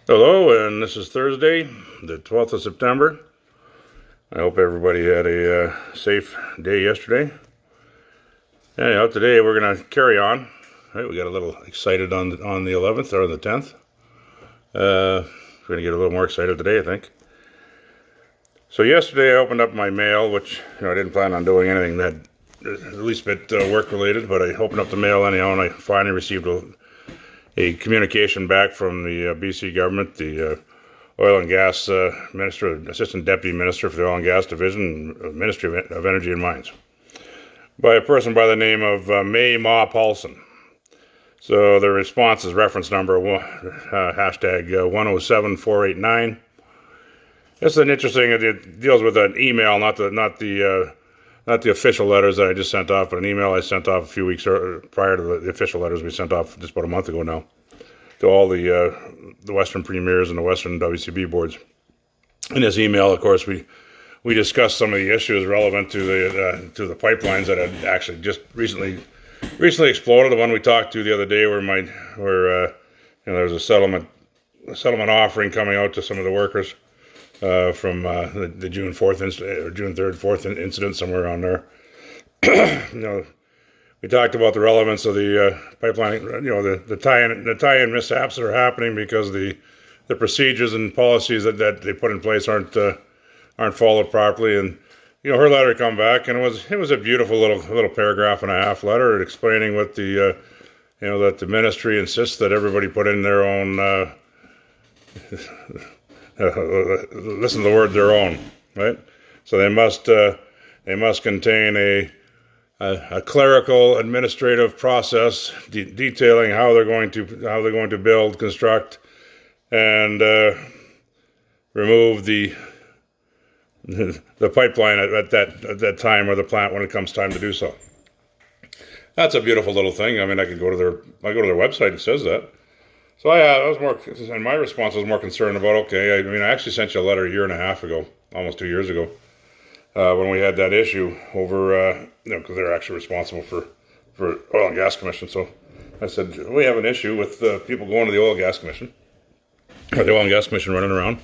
Hello, and this is Thursday, the 12th of September. I hope everybody had a safe day yesterday. Anyhow, today we're going to carry on. Right, we got a little excited on the 11th or the 10th. We're going to get a little more excited today, I think. So yesterday I opened up my mail, which I didn't plan on doing anything that at least a bit work related, but I opened up the mail anyhow, and I finally received a communication back from the BC government, the oil and gas minister, assistant deputy minister for the oil and gas division, Ministry of Energy and Mines, by a person by the name of May Ma Paulson. So the response is reference number hashtag 107489. This is an interesting. It deals with an email, not the official letters that I just sent off, but an email I sent off a few weeks prior to the official letters we sent off just about a month ago now, to all the Western premiers and the Western WCB boards. In this email, of course, we discussed some of the issues relevant to the pipelines that had actually just recently exploded. The one we talked to the other day, where there was a settlement offering coming out to some of the workers from the June 4th or June 3rd, 4th incident, somewhere around there. We talked about the relevance of the pipeline, the tie-in mishaps that are happening because the procedures and policies that they put in place aren't followed properly. And her letter come back, and it was a beautiful little paragraph and a half letter explaining what that the ministry insists that everybody put in their own. Listen to the word "their own," right? So they must contain a clerical administrative process detailing how they're going to build, construct, and remove the pipeline at that time, or the plant when it comes time to do so. That's a beautiful little thing. I mean, I go to their website. It says that. So and my response was more concerned about, I actually sent you a letter a year and a half ago, almost 2 years ago, when we had that issue over, because they're actually responsible for Oil and Gas Commission. So I said, we have an issue with people going to the Oil and Gas Commission, or the Oil and Gas Commission running around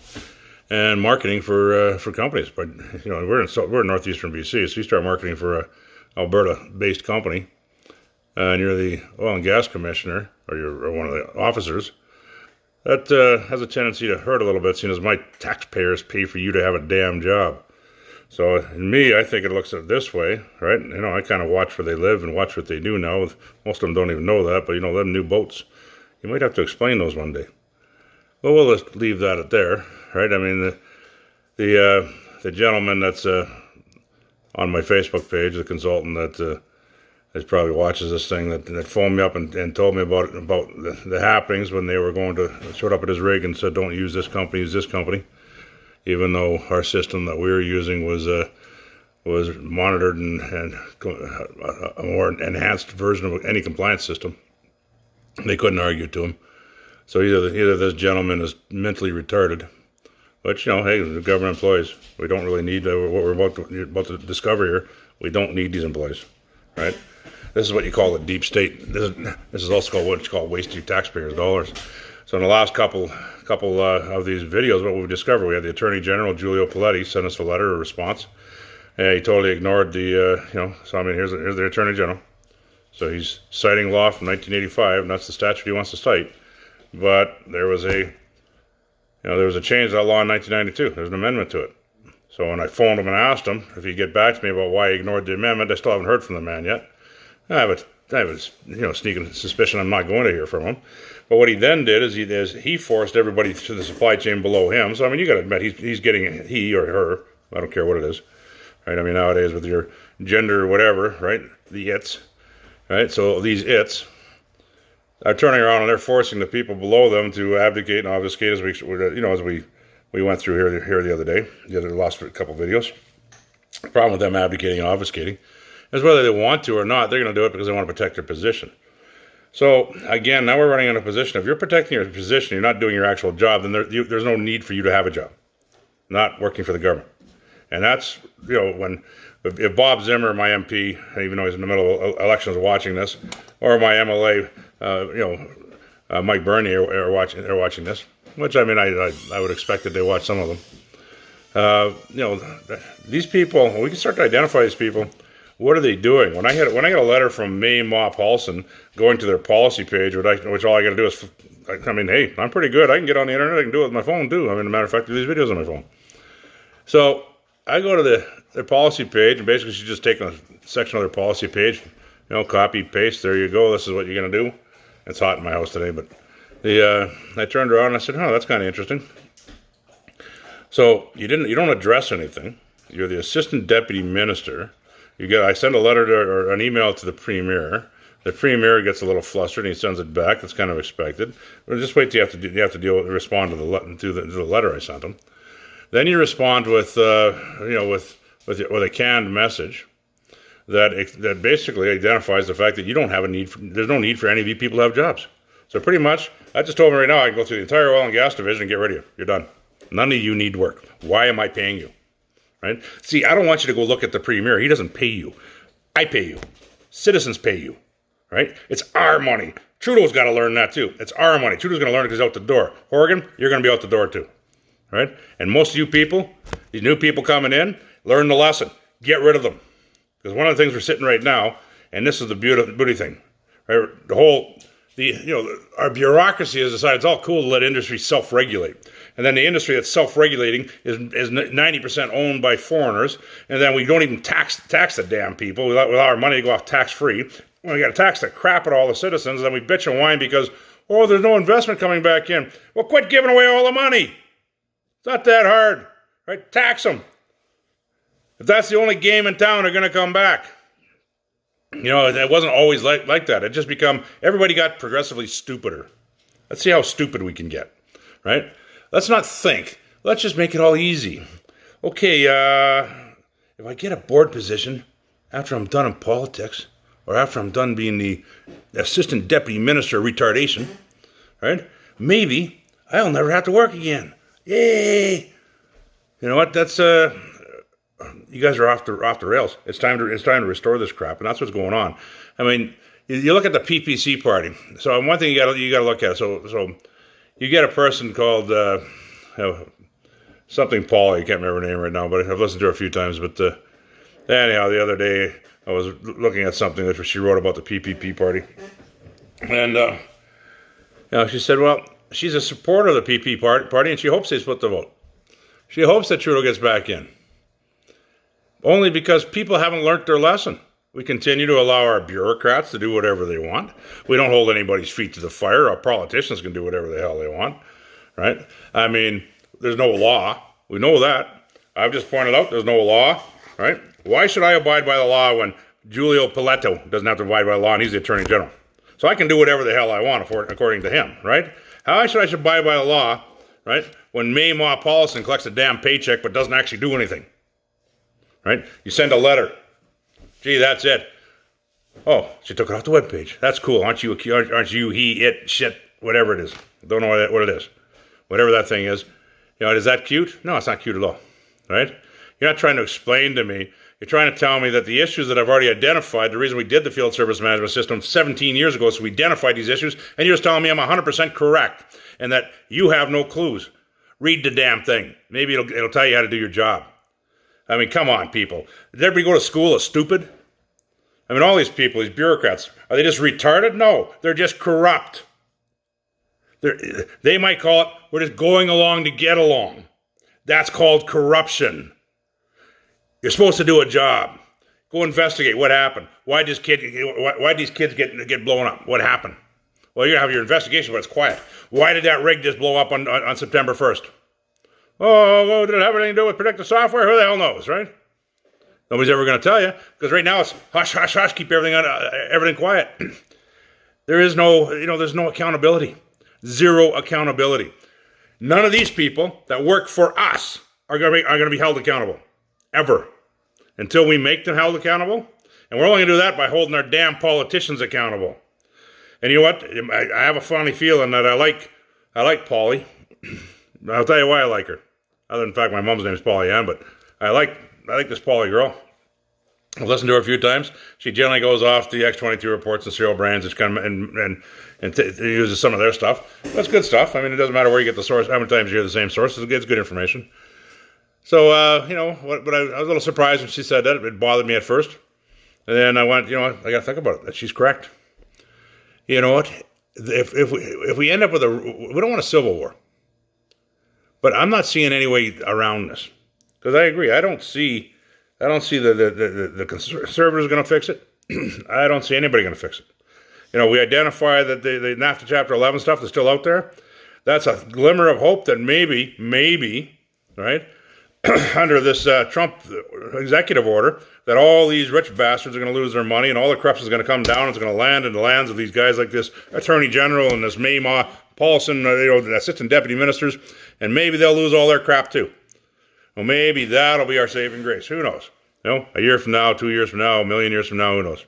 and marketing for companies. But, we're in northeastern BC, so you start marketing for a Alberta-based company, and you're the Oil and Gas Commissioner, or you're one of the officers, that has a tendency to hurt a little bit, seeing as my taxpayers pay for you to have a damn job. So in me, I think it looks at it this way, right? I kind of watch where they live and watch what they do now. Most of them don't even know that, but them new boats, you might have to explain those one day. Well, we'll just leave that at there, right? I mean, the gentleman that's on my Facebook page, the consultant that probably watches this thing, that phoned me up and told me about the happenings when they were going to showed up at his rig and said, don't use this company, use this company, even though our system that we were using was monitored and a more enhanced version of any compliance system. They couldn't argue to him. So either this gentleman is mentally retarded, but hey, the government employees, we don't really need what we're about to discover here. We don't need these employees, right? This is what you call a deep state. This is also called what you call wasting your taxpayers' dollars. So in the last couple of these videos, what we've discovered, we had the Attorney General, Giulio Paletti, sent us a response. He totally ignored so I mean, here's the Attorney General. So he's citing law from 1985, and that's the statute he wants to cite. But there was a change to that law in 1992. There's an amendment to it. So when I phoned him and asked him if he'd get back to me about why he ignored the amendment, I still haven't heard from the man yet. I have a sneaking suspicion I'm not going to hear from him. But what he then did is he forced everybody to the supply chain below him. So I mean, you got to admit he's getting, he or her, I don't care what it is, right? I mean, nowadays with your gender or whatever, right? The its, right? So these its are turning around and they're forcing the people below them to abdicate and obfuscate, as we went through here the other day, the last couple videos. The problem with them abdicating and obfuscating is whether they want to or not, they're going to do it because they want to protect their position. So again, now we're running in a position, if you're protecting your position, you're not doing your actual job, then there's no need for you to have a job, not working for the government. And that's, if Bob Zimmer, my MP, even though he's in the middle of elections watching this, or my MLA, Mike Bernier are watching this, which I mean, I would expect that they watch some of them. These people, we can start to identify these people. What are they doing? When I get a letter from May Ma Paulson going to their policy page, which all I got to do is, I mean, hey, I'm pretty good. I can get on the internet. I can do it with my phone too. I mean, as a matter of fact, I do these videos on my phone. So I go to their policy page, and basically she's just taking a section of their policy page, copy, paste. There you go. This is what you're gonna do. It's hot in my house today, but I turned around and I said, "Oh, that's kind of interesting." So you don't address anything. You're the assistant deputy minister. I send a letter or an email to the premier. The premier gets a little flustered and he sends it back. That's kind of expected. Or just wait till you have to respond to the letter I sent him. Then you respond with a canned message that basically identifies the fact that you don't have there's no need for any of you people to have jobs. So pretty much, I just told him right now, I can go through the entire oil and gas division and get rid of you. You're done. None of you need work. Why am I paying you? Right? See, I don't want you to go look at the premier. He doesn't pay you. I pay you. Citizens pay you. Right? It's our money. Trudeau's got to learn that too. It's our money. Trudeau's going to learn it because he's out the door. Horgan, you're going to be out the door too. Right? And most of you people, these new people coming in, learn the lesson. Get rid of them. Because one of the things we're sitting right now, and this is the beauty thing, right? Our bureaucracy has decided it's all cool to let industry self-regulate. And then the industry that's self-regulating is 90% owned by foreigners. And then we don't even tax the damn people. We allow our money to go off tax-free. Well, we got to tax the crap at all the citizens. And then we bitch and whine because, there's no investment coming back in. Well, quit giving away all the money. It's not that hard, right? Tax them. If that's the only game in town, they're going to come back. It wasn't always like that. It just everybody got progressively stupider. Let's see how stupid we can get, right? Let's not think. Let's just make it all easy. Okay, if I get a board position after I'm done in politics, or after I'm done being the assistant deputy minister of retardation, right? Maybe I'll never have to work again. Yay! You know what? That's you guys are off the rails. It's time to restore this crap, and that's what's going on. I mean, you look at the PPC party. So one thing you got to look at. So you get a person called something Paul. I can't remember her name right now, but I've listened to her a few times. But anyhow, the other day I was looking at something that she wrote about the PPP party, and she said, well, she's a supporter of the PP party, and she hopes they split the vote. She hopes that Trudeau gets back in. Only because people haven't learned their lesson. We continue to allow our bureaucrats to do whatever they want. We don't hold anybody's feet to the fire. Our politicians can do whatever the hell they want, right? I mean, there's no law. We know that. I've just pointed out there's no law, right? Why should I abide by the law when Giulio Piletto doesn't have to abide by the law and he's the Attorney General? So I can do whatever the hell I want according to him, right? How should I abide by the law, right, when May Ma Paulson collects a damn paycheck but doesn't actually do anything? Right? You send a letter. Gee, that's it. Oh, she took it off the webpage. That's cool. Aren't you, he, it, shit, whatever it is. Don't know what it is. Whatever that thing is. Is that cute? No, it's not cute at all. Right? You're not trying to explain to me. You're trying to tell me that the issues that I've already identified, the reason we did the field service management system 17 years ago, so we identified these issues, and you're just telling me I'm 100% correct, and that you have no clues. Read the damn thing. Maybe it'll tell you how to do your job. I mean, come on, people. Did everybody go to school as stupid? I mean, all these people, these bureaucrats, are they just retarded? No, they're just corrupt. They might call it, we're just going along to get along. That's called corruption. You're supposed to do a job. Go investigate what happened. Why'd these kids get blown up? What happened? Well, you're going to have your investigation, but it's quiet. Why did that rig just blow up on September 1st? Oh, well, did it have anything to do with predictive software? Who the hell knows, right? Nobody's ever going to tell you, because right now it's hush, hush, hush, keep everything quiet. There's no accountability. Zero accountability. None of these people that work for us are going to be held accountable, ever, until we make them held accountable. And we're only going to do that by holding our damn politicians accountable. And you know what? I have a funny feeling that I like Paulie. I'll tell you why I like her. Other than the fact my mom's name is Polly Ann, but I like this Polly girl. I've listened to her a few times. She generally goes off the X-22 reports and serial brands and uses some of their stuff. That's good stuff. I mean, it doesn't matter where you get the source, how many times you hear the same source. It's good information. So, but I was a little surprised when she said that. It bothered me at first. And then I went, I got to think about it. She's correct. You know what? If we end up with we don't want a civil war. But I'm not seeing any way around this. Because I agree. I don't see the conservatives going to fix it. I don't see anybody going to fix it. We identify that the NAFTA Chapter 11 stuff is still out there. That's a glimmer of hope that maybe, right, under this Trump executive order, that all these rich bastards are going to lose their money and all the corruption is going to come down and it's going to land in the lands of these guys like this Attorney General and this Mayma Paulson, the assistant deputy ministers, and maybe they'll lose all their crap too. Well, maybe that'll be our saving grace. Who knows? A year from now, 2 years from now, a million years from now, who knows?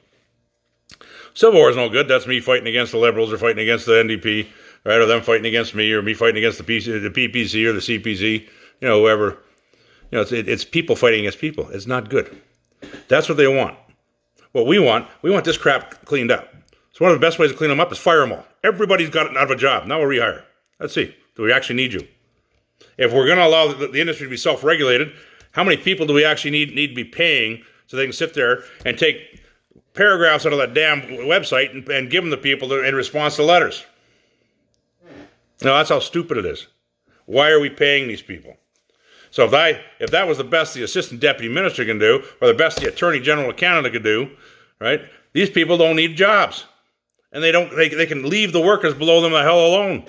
Civil war is no good. That's me fighting against the Liberals or fighting against the NDP, right? Or them fighting against me or me fighting against the PPC or the CPC, whoever. It's people fighting against people. It's not good. That's what they want. What we want this crap cleaned up. So one of the best ways to clean them up is fire them all. Everybody's got out of a job. Now we'll rehire. Let's see. Do we actually need you? If we're going to allow the industry to be self-regulated, how many people do we actually need to be paying so they can sit there and take paragraphs out of that damn website and give them to people in response to letters? That's how stupid it is. Why are we paying these people? So if that was the best the assistant deputy minister can do, or the best the attorney general of Canada could do, right? These people don't need jobs, and they can leave the workers below them the hell alone,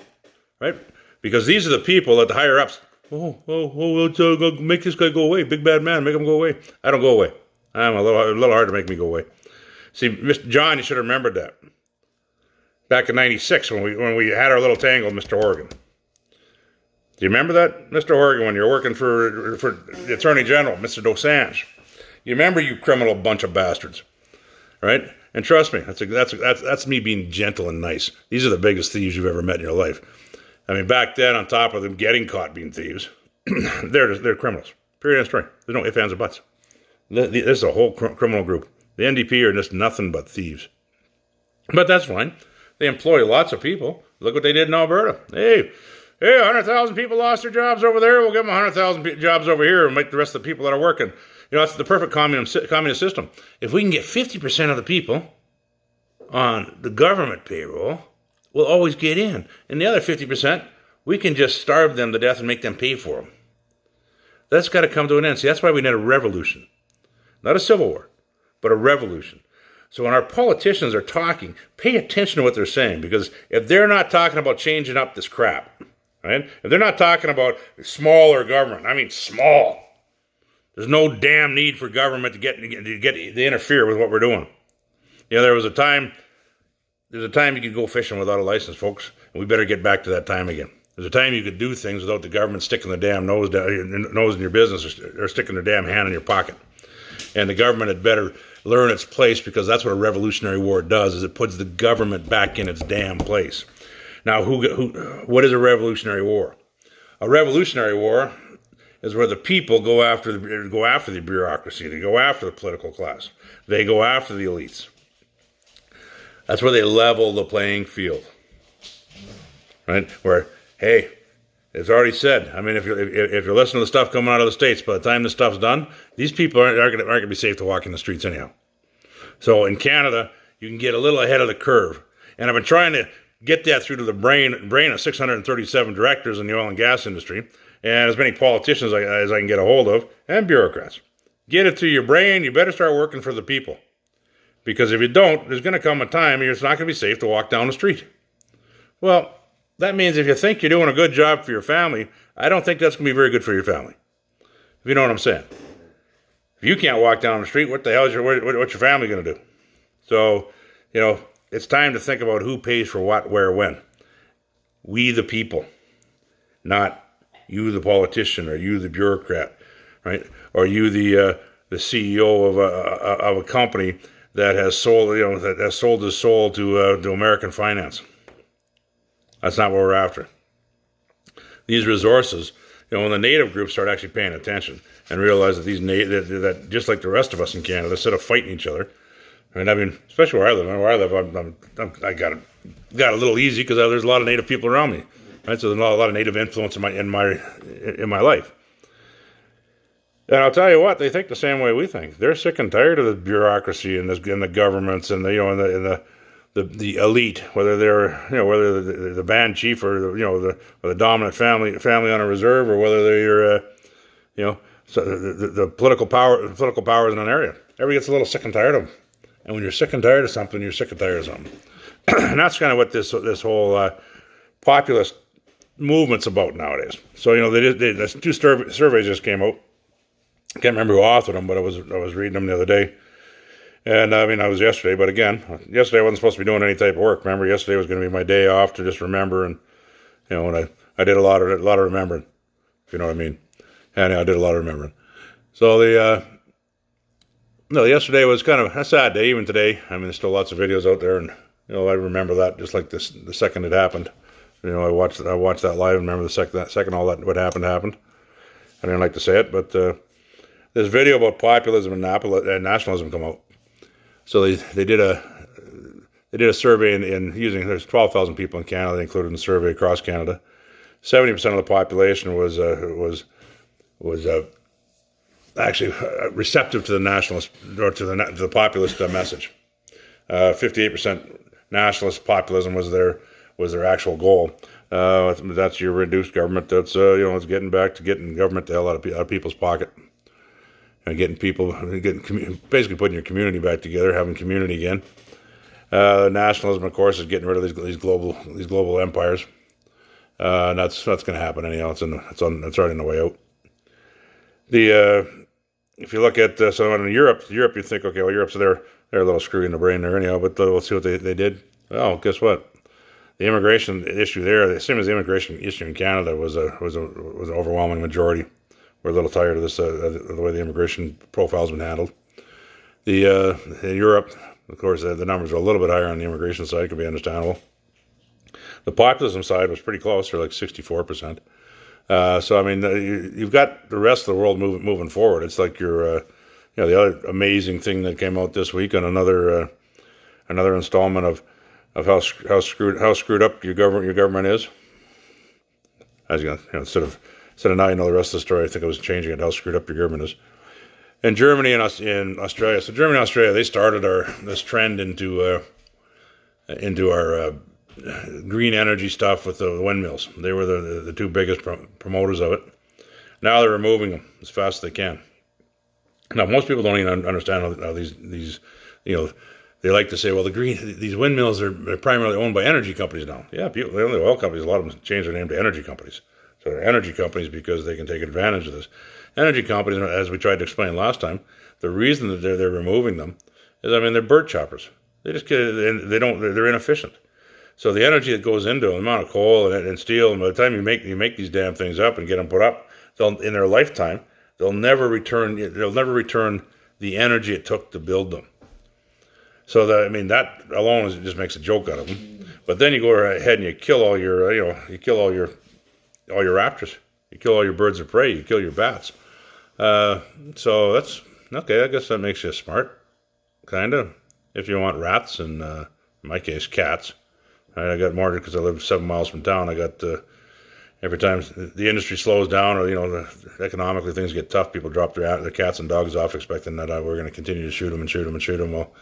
right? Because these are the people that the higher ups. Let's make this guy go away. Big bad man, make him go away. I don't go away. I'm a little hard to make me go away. See, Mr. John, you should have remembered that back in '96 when we had our little tangle with Mr. Horgan. Do you remember that, Mr. Horgan, when you were working for the Attorney General, Mr. Dosanjh? You remember, you criminal bunch of bastards, right? And trust me, that's me being gentle and nice. These are the biggest thieves you've ever met in your life. I mean, back then, on top of them getting caught being thieves, they're criminals. Period and story. There's no ifs, ands, or buts. This is a whole criminal group. The NDP are just nothing but thieves. But that's fine. They employ lots of people. Look what they did in Alberta. Hey, 100,000 people lost their jobs over there. We'll give them 100,000 jobs over here and make the rest of the people that are working. It's the perfect communist system. If we can get 50% of the people on the government payroll, we'll always get in. And the other 50%, we can just starve them to death and make them pay for them. That's got to come to an end. See, that's why we need a revolution. Not a civil war, but a revolution. So when our politicians are talking, pay attention to what they're saying, because if they're not talking about changing up this crap, right? If they're not talking about smaller government, I mean small. There's no damn need for government to interfere with what we're doing. There's a time you could go fishing without a license, folks, and we better get back to that time again. There's a time you could do things without the government sticking their damn nose in your business or sticking their damn hand in your pocket. And the government had better learn its place, because that's what a revolutionary war does, is it puts the government back in its damn place. Now, what is a revolutionary war? A revolutionary war is where the people go after the bureaucracy. They go after the political class. They go after the elites. That's where they level the playing field, right? Where, hey, it's already said. I mean, if you're listening to the stuff coming out of the States, by the time this stuff's done, these people aren't going to be safe to walk in the streets anyhow. So in Canada, you can get a little ahead of the curve. And I've been trying to get that through to the brain of 637 directors in the oil and gas industry, and as many politicians as I can get a hold of, and bureaucrats. Get it through your brain. You better start working for the people. Because if you don't, there's going to come a time where it's not going to be safe to walk down the street. Well, that means if you think you're doing a good job for your family, I don't think that's going to be very good for your family. If you know what I'm saying. If you can't walk down the street, what the hell is what's your family going to do? So, it's time to think about who pays for what, where, when. We the people, not you the politician or you the bureaucrat, right? Or you the CEO of a company that has sold his soul to American finance. That's not what we're after. These resources, when the native groups start actually paying attention and realize that that just like the rest of us in Canada, instead of fighting each other, and I mean, especially where I live, I got a little easy because there's a lot of native people around me, right? So there's a lot of native influence in my life. And I'll tell you what, they think the same way we think. They're sick and tired of the bureaucracy and the governments and the elite, whether they're the band chief or the dominant family on a reserve, or whether they're the political powers in an area. Everybody gets a little sick and tired of them. And when you're sick and tired of something, you're sick and tired of something. And that's kind of what this whole populist movement's about nowadays. So there's two surveys just came out. I can't remember who authored them, but I was reading them the other day. And I mean, I was yesterday, but again, yesterday I wasn't supposed to be doing any type of work. Remember, yesterday was going to be my day off to just remember, and when I did a lot of remembering, if you know what I mean. And I did a lot of remembering. So yesterday was kind of a sad day. Even today, I mean, there's still lots of videos out there, and I remember that just like the second it happened. I watched that live and remember the second all that what happened. I didn't like to say it, but this video about populism and nationalism come out. So they did a survey in using, there's 12,000 people in Canada. They included in the survey across Canada. 70% of the population was actually receptive to the nationalist or to the populist message. 58% nationalist populism was their actual goal. That's your reduced government. That's it's getting back to getting government the hell out of people's pocket. And basically putting your community back together, having community again. Nationalism, of course, is getting rid of these global empires, and that's going to happen anyhow. It's already on the way out. If you look at so in Europe, you think, okay, well, Europe's they're a little screwy in the brain there anyhow. But let's see what they did. Oh, guess what? The immigration issue there, the same as the immigration issue in Canada, was an overwhelming majority. We're a little tired of this, the way the immigration profile's been handled. In Europe, of course, the numbers are a little bit higher on the immigration side, could be understandable. The populism side was pretty close, they're like 64%. So, I mean, you've got the rest of the world moving forward. It's like the other amazing thing that came out this week on another installment of how screwed up your government is. Instead of now you know the rest of the story, I think I was changing it, how screwed up your government is. In Germany and in Australia, so Germany and Australia, they started this trend into our green energy stuff with the windmills. They were the two biggest promoters of it. Now they're removing them as fast as they can. Now most people don't even understand how these they like to say, well, these windmills are primarily owned by energy companies now. Yeah, the oil companies, a lot of them changed their name to energy companies. So they're energy companies because they can take advantage of this. Energy companies, as we tried to explain last time, the reason that they're removing them is, they're bird choppers. They're inefficient. So the energy that goes into them, the amount of coal and steel, and by the time you make these damn things up and get them put up, in their lifetime, they'll never return the energy it took to build them. So that alone just makes a joke out of them. But then you go ahead and you kill all your raptors. You kill all your birds of prey. You kill your bats. So that's okay. I guess that makes you smart, kind of. If you want rats and in my case cats. I got more because I live 7 miles from town. I got every time the industry slows down or economically things get tough, people drop their cats and dogs off, expecting that we're going to continue to shoot them. Well,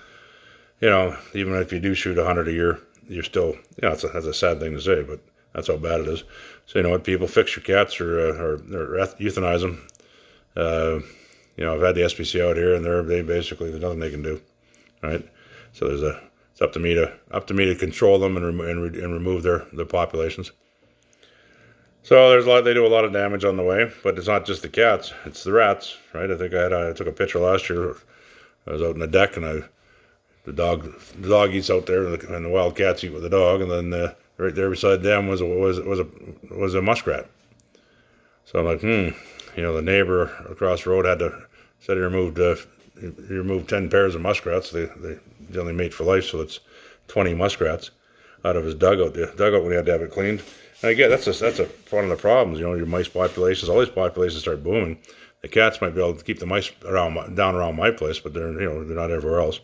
even if you do shoot 100 a year, you're still that's a sad thing to say, but that's how bad it is. So you know what, people, fix your cats or euthanize them. I've had the SPCA out here, and there's nothing they can do, right? So it's up to me to control them and remove their populations. So they do a lot of damage on the way, but it's not just the cats, it's the rats, right? I think I took a picture last year. I was out on the deck, and the dog eats out there, and the wild cats eat with the dog, and then right there beside them was a muskrat. So I'm like, the neighbor across the road said he removed 10 pairs of muskrats. They only mate for life, so it's 20 muskrats out of his dugout. The dugout, when he had to have it cleaned, And again, that's one of the problems. Your mice populations, all these populations start booming. The cats might be able to keep the mice down around my place, but they're not everywhere else.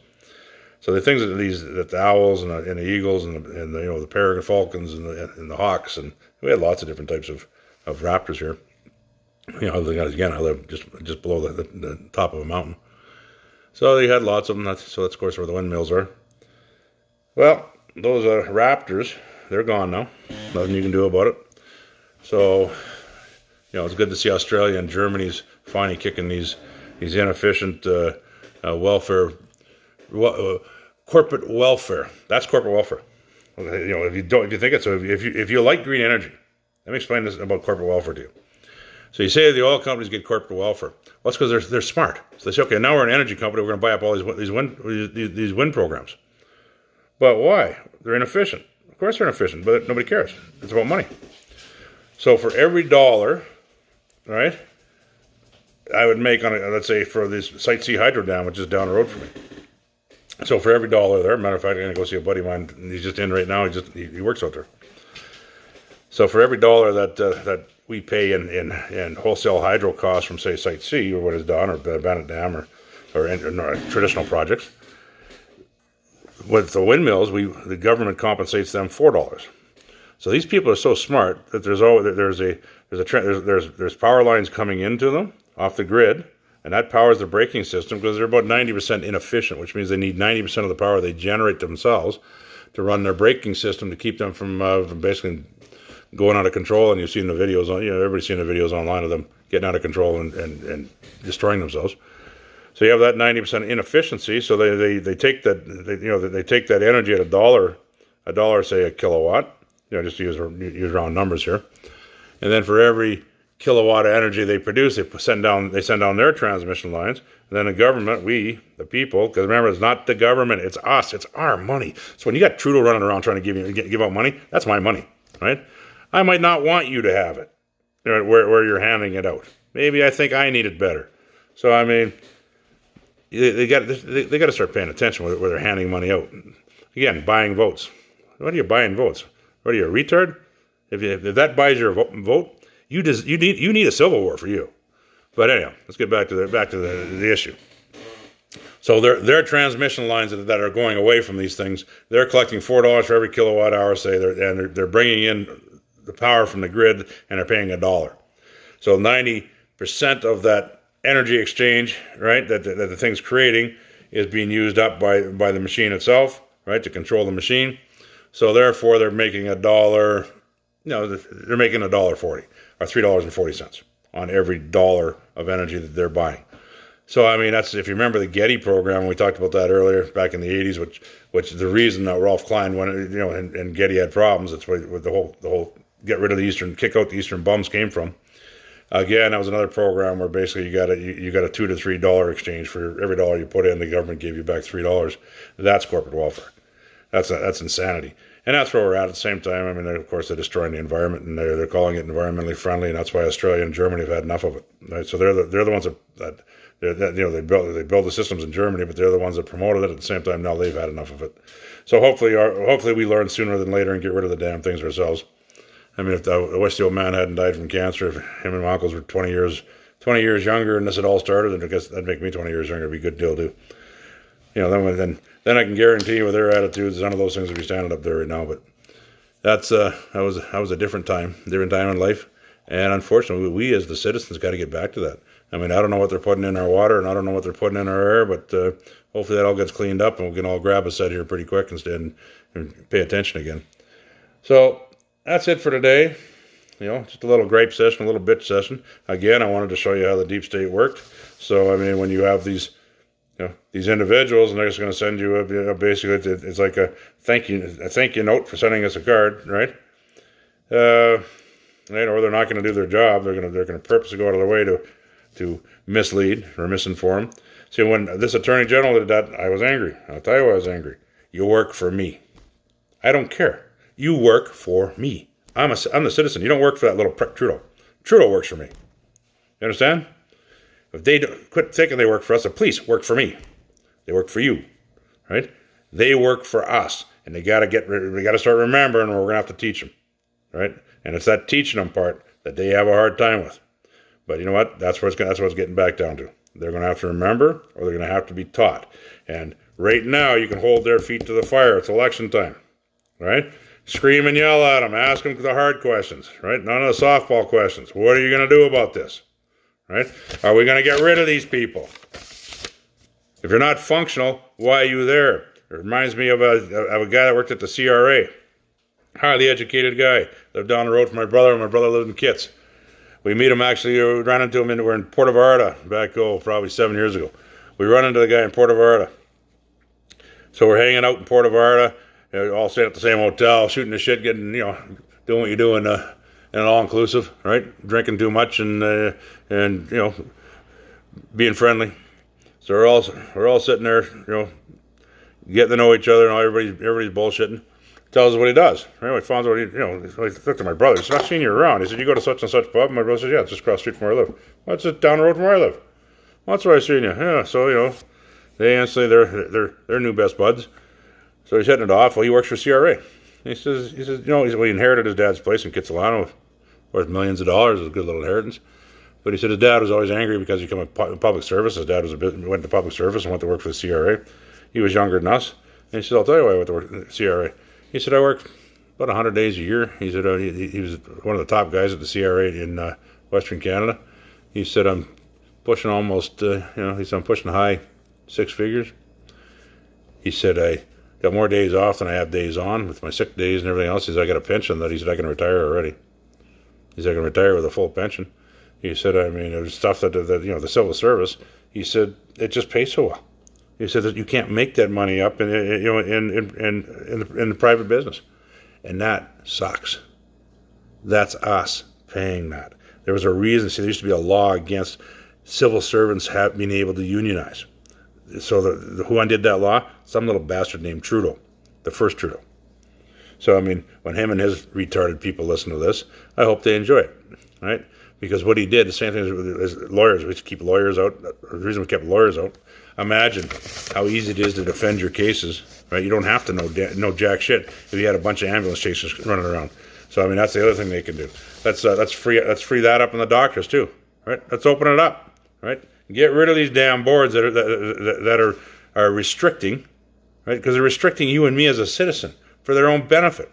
So the things that the owls and the eagles and the peregrine falcons and the hawks, and we had lots of different types of raptors here. Again, I live just below the top of a mountain. So they had lots of them. That's of course where the windmills are. Well, those raptors, they're gone now. Nothing you can do about it. So, it's good to see Australia and Germany's finally kicking these inefficient welfare, corporate welfare. That's corporate welfare. If you think it, so if you like green energy, let me explain this about corporate welfare to you. So you say the oil companies get corporate welfare. Well, that's because they're smart. So they say, okay, now we're an energy company. We're going to buy up all these wind programs. But why? They're inefficient. Of course they're inefficient, but nobody cares. It's about money. So for every dollar, right, I would make let's say for this Site C hydro dam, which is down the road from me. So for every dollar there, matter of fact, I'm going to go see a buddy of mine. He's just in right now. He works out there. So for every dollar that we pay in wholesale hydro costs from, say, Site C, or what is done, or Bandit Dam, or traditional projects, with the windmills, the government compensates them $4. So these people are so smart that there's power lines coming into them off the grid, and that powers the braking system because they're about 90% inefficient, which means they need 90% of the power they generate themselves to run their braking system to keep them from basically going out of control. And you've seen the videos everybody's seen the videos online of them getting out of control and destroying themselves. So you have that 90% inefficiency. So they take that energy at a dollar, say a kilowatt. Just to use round numbers here. And then for every kilowatt of energy they produce, they send down their transmission lines. And then the government, we, the people, because remember, it's not the government, it's us, it's our money. So when you got Trudeau running around trying to give out money, that's my money, right? I might not want you to have it, where you're handing it out. Maybe I think I need it better. So I mean, they got to start paying attention where they're handing money out. Again, buying votes. What are you buying votes? What are you, a retard? If that buys your vote, you need a civil war for you. But anyhow, let's get back to the issue. So their transmission lines that are going away from these things, they're collecting $4 for every kilowatt hour, say, and they're bringing in the power from the grid, and they're paying $1. So 90% of that energy exchange, right, that the thing's creating, is being used up by the machine itself, right, to control the machine. So therefore, they're making $1. They're making $1.40 or $3.40 on every dollar of energy that they're buying. So I mean, that's, if you remember the Getty program, we talked about that earlier back in the '80s, which is the reason that Rolf Klein went, and Getty had problems. That's where the whole get rid of kick out the Eastern bums came from. Again, that was another program where basically you got a $2 to $3 exchange for every dollar you put in. The government gave you back $3. That's corporate welfare. That's insanity. And that's where we're at the same time. I mean, of course, they're destroying the environment, and they're calling it environmentally friendly, and that's why Australia and Germany have had enough of it. Right? So they're the ones that they build the systems in Germany, but they're the ones that promoted it. At the same time, now they've had enough of it. So hopefully we learn sooner than later and get rid of the damn things ourselves. I mean, if I wish the old man hadn't died from cancer, if him and my uncles were 20 years younger, and this had all started, then I guess that'd make me 20 years younger. It'd be a good deal, too. Then I can guarantee you with their attitudes, none of those things would be standing up there right now. But that was a different time in life, and unfortunately, we as the citizens got to get back to that. I mean, I don't know what they're putting in our water, and I don't know what they're putting in our air, but hopefully that all gets cleaned up, and we can all grab a set here pretty quick and pay attention again. So that's it for today. Just a little gripe session, a little bitch session. Again, I wanted to show you how the deep state worked. So I mean, when you have these individuals, and they're just going to send you basically it's like a thank you note for sending us a card, right? Or they're not going to do their job. They're going to purposely go out of their way to mislead or misinform. See, when this attorney general did that, I was angry. I'll tell you why I was angry. You work for me. I don't care. You work for me. I'm the citizen. You don't work for that little prick Trudeau. Trudeau works for me. You understand? If they quit thinking they work for us, the police work for me. They work for you, right? They work for us, and we got to start remembering, or we're gonna have to teach them, right? And it's that teaching them part that they have a hard time with. But you know what? That's what it's getting back down to. They're going to have to remember, or they're going to have to be taught. And right now, you can hold their feet to the fire. It's election time, right? Scream and yell at them. Ask them the hard questions, right? None of the softball questions. What are you going to do about this, right? Are we going to get rid of these people? If you're not functional, why are you there? It reminds me of a guy that worked at the CRA. Highly educated guy. Lived down the road from my brother, and my brother lived in Kits. We meet him actually, we ran into him, we're in Puerto Vallarta back, probably 7 years ago. We run into the guy in Puerto Vallarta. So we're hanging out in Puerto Vallarta, all staying at the same hotel, shooting the shit, getting, doing what you do in an all-inclusive, right? Drinking too much and being friendly. So we're all sitting there, getting to know each other, and everybody's bullshitting. Tells us what he does. Right? We found out he looked at my brother. He said, "I've seen you around." He said, "You go to such and such pub?" My brother said, "Yeah, it's just across the street from where I live." "Well, it's just down the road from where I live." "Well, that's where I seen you." Yeah, so they instantly they're new best buds. So he's hitting it off. Well, he works for CRA. He says, he inherited his dad's place in Kitsilano, worth millions of dollars. It was a good little inheritance. But he said his dad was always angry because he came in public service. His dad went to public service and went to work for the CRA. He was younger than us. And he said, "I'll tell you why I went to work for the CRA." He said, "I worked about 100 days a year." He said, he was one of the top guys at the CRA in Western Canada. He said, "I'm pushing almost, he said, I'm pushing high 6 figures." He said, "I got more days off than I have days on with my sick days and everything else." He said, "I got a pension that," he said, "I can retire already." He said, "I can retire with a full pension." He said, there's stuff that the civil service, he said, it just pays so well. He said that you can't make that money up in the private business. And that sucks. That's us paying that. There was a reason. See, there used to be a law against civil servants being able to unionize. So who undid that law? Some little bastard named Trudeau, the first Trudeau. So, when him and his retarded people listen to this, I hope they enjoy it, right? Because what he did, the same thing as lawyers. We keep lawyers out. The reason we kept lawyers out, imagine how easy it is to defend your cases, right? You don't have to know jack shit if you had a bunch of ambulance chasers running around. So, that's the other thing they can do. Let's free that up in the doctors too, right? Let's open it up, right? Get rid of these damn boards that are restricting, right? Because they're restricting you and me as a citizen for their own benefit,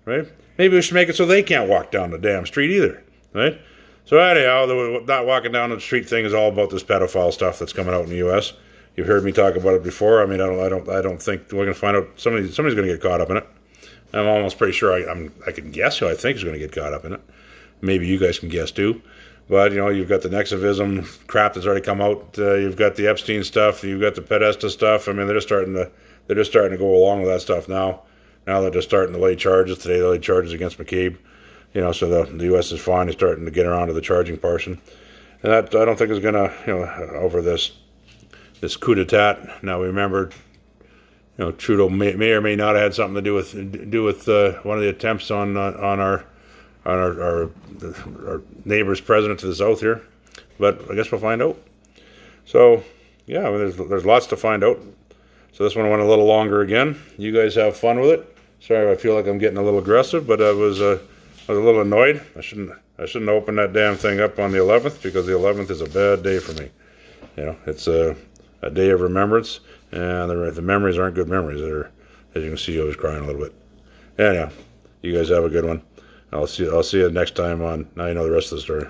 right? Maybe we should make it so they can't walk down the damn street either, right? So anyhow, the not walking down the street thing is all about this pedophile stuff that's coming out in the U.S. You've heard me talk about it before. I don't think we're going to find out. Somebody's going to get caught up in it. I'm almost pretty sure I can guess who I think is going to get caught up in it. Maybe you guys can guess too. But you've got the Nexivism crap that's already come out. You've got the Epstein stuff. You've got the Podesta stuff. They're just starting to go along with that stuff now. Now they're just starting to lay charges. Today they laid charges against McCabe. So the U.S. is finally starting to get around to the charging portion. And that, I don't think is going to, over this coup d'etat. Now, remember, Trudeau may or may not have had something to do with one of the attempts on our neighbor's president to the south here. But I guess we'll find out. So, yeah, there's lots to find out. So this one went a little longer again. You guys have fun with it. Sorry, I feel like I'm getting a little aggressive, but I was a little annoyed. I shouldn't open that damn thing up on the 11th, because the 11th is a bad day for me. It's a day of remembrance, and the memories aren't good memories. As you can see, I was crying a little bit. Anyhow, you guys have a good one. I'll see you next time on Now You Know the Rest of the Story.